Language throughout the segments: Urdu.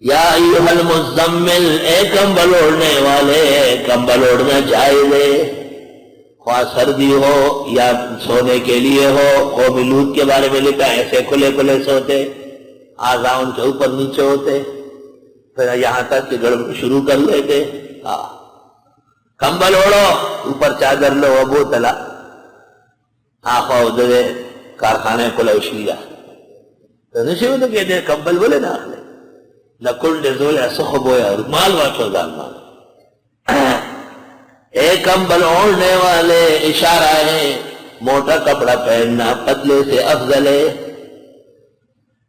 یا ایھا المزمل، اے کمبل اوڑھنے والے، کمبل اوڑھنا چاہیے، خواہ سردی ہو یا سونے کے لیے ہو۔ قوم لوط کے بارے میں لکھا ایسے کھلے کھلے سوتے، اعضاء ان کے اوپر نیچے ہوتے، پھر یہاں تک کہ گڑبڑ شروع کر لیتے۔ کمبل اوڑھو، اوپر چادر لو، ابو تلا آخو دے کارخانے کو لوشیا تو نشیو تو کہتے کمبل بولے نا آخلے لکل دزول ایسو بویا مال واچو دان مال۔ اے کمبل اوڑھنے والے، اشارہ ہے موٹا کپڑا پہننا پتلے سے افضل ہے۔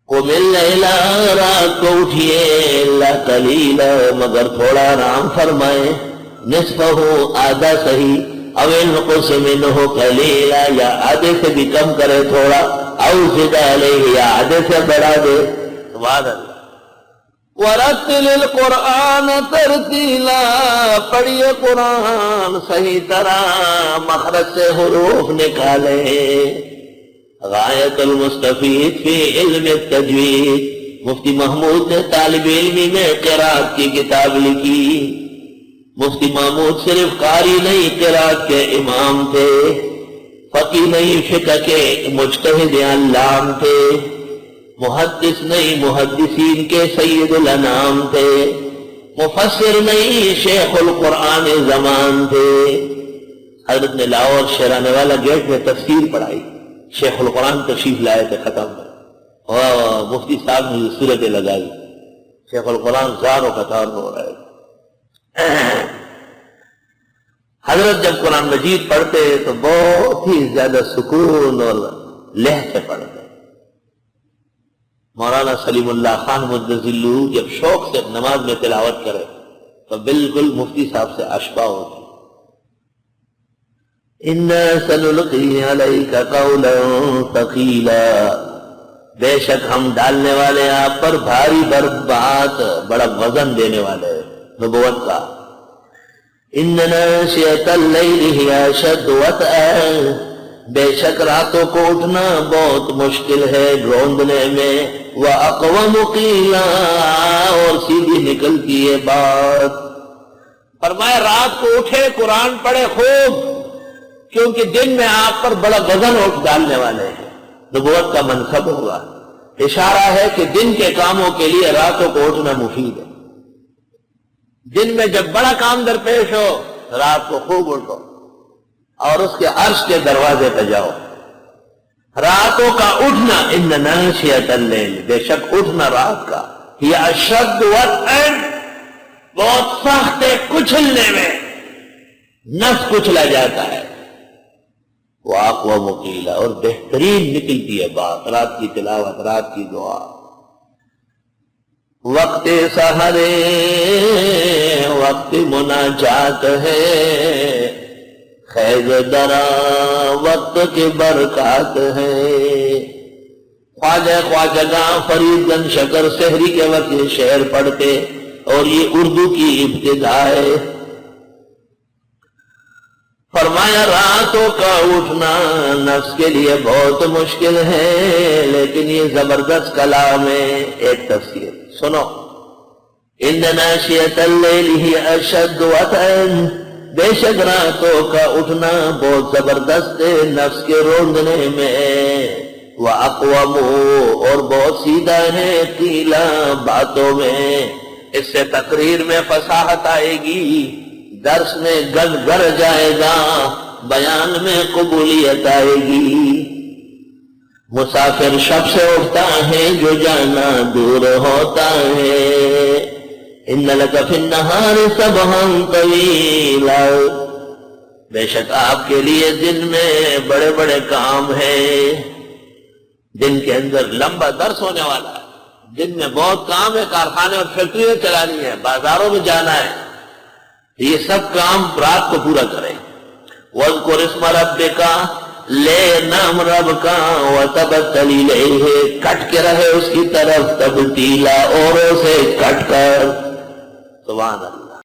قم اللیل، رات کو اٹھئے، اللہ قلیلا، مگر تھوڑا آرام فرمائے، نصفہ، آدھا صحیح، او انقص منہ قلیلا، یا آدھے سے بھی کم کرے تھوڑا، او زد علیہ، یا آدھے سے بڑھا دے۔ سبحان اللہ۔ ورتل القرآن ترتیلا، پڑھیے قرآن صحیح طرح، مخرج سے حروف نکالے۔ غایت المستفید فی علم التجوید، مفتی محمود نے طالب علمی میں قرات کی کتاب لکھی۔ مفتی محمود صرف قاری نہیں، قرات کے امام تھے، فقیہ نہیں، فقہ کے مجتہد علام تھے، محدث نہیں، محدثین کے سید الانام تھے، مفسر نہیں، شیخ القرآن زمان تھے۔ حضرت نے لاہور شیرانے والا گیٹ میں تفسیر پڑھائی، شیخ القرآن تشریف لائے تھے، ختم اور مفتی صاحب نے صورتیں لگائی، شیخ القرآن زار و قطار ہو رہے۔ حضرت جب قرآن مجید پڑھتے تو بہت ہی زیادہ سکون اور لہ سے پڑھتے۔ مولانا سلیم اللہ خان مدظلہ جب شوق سے نماز میں تلاوت کرے تو بالکل مفتی صاحب سے اشباہ ہوتی۔ اِنَّا سَنُلْقِي عَلَيْكَ قَوْلًا ثَقِيلًا، بے شک ہم ڈالنے والے آپ پر بھاری بات، بڑا وزن دینے والے نبوت کا۔ إِنَّ نَاشِئَةَ اللَّيْلِ هِيَ أَشَدُّ وَطْئًا، بے شک راتوں کو اٹھنا بہت مشکل ہے ڈھونڈنے میں، وَأَقْوَمُ قِيلًا، اور سیدھی نکلتی ہے بات۔ فرمایا رات کو اٹھے قرآن پڑھے خوب، کیونکہ دن میں آپ پر بڑا وزن اٹھ ڈالنے والے ہیں، نبوت کا منصب ہوگا۔ اشارہ ہے کہ دن کے کاموں کے لیے راتوں کو اٹھنا مفید ہے۔ دن میں جب بڑا کام درپیش ہو رات کو خوب اٹھو اور اس کے عرش کے دروازے پہ جاؤ۔ راتوں کا اٹھنا، ان ناشئۃ اللیل، بے شک اٹھنا رات کا، یہ اشد وطئا، بہت سخت ہے کچلنے میں، نفس کچلا جاتا ہے۔ وَأَقْوَمُ قِيلًا، اور بہترین نکلتی ہے بات، رات کی تلاوت، رات کی دعا۔ وقت سحر وقت مناجات ہے، خیز درا وقت کی برکات ہے۔ خواجہ خواجگاں فرید گنج شکر سحری کے وقت یہ شعر پڑھتے اور یہ اردو کی ابتدا ہے۔ فرمایا راتوں کا اٹھنا نفس کے لیے بہت مشکل ہے، لیکن یہ زبردست کلام ہے۔ ایک تفسیر سنو، ان ناشئۃ اللیل ہی اشد وطئا، بے شک راتوں کا اٹھنا بہت زبردست ہے نفس کے روندنے میں، وَأَقْوَمُ، اور بہت سیدھا ہے، قیلا، باتوں میں۔ اس سے تقریر میں فصاحت آئے گی، درس میں گل گر جائے گا، بیان میں قبولیت آئے گی۔ مسافر شب سے اٹھتا ہے جو جانا دور ہوتا ہے، ان لک فی النہار سبحا طویلا، بے شک آپ کے لیے دن میں بڑے بڑے کام ہیں۔ دن کے اندر لمبا درس ہونے والا ہے، دن میں بہت کام ہے، کارخانے اور فیکٹریاں چلانی ہے، بازاروں میں جانا ہے، یہ سب کام رات کو پورا کریں۔ وَاذْكُرِ اسْمَ رَبِّكَ، لے نام رب کا، وَتَبَتَّلْ إِلَيْهِ، کٹ کے رہے اس کی طرف، تبتیلا، اوروں سے کٹ کر۔ سبحان اللہ۔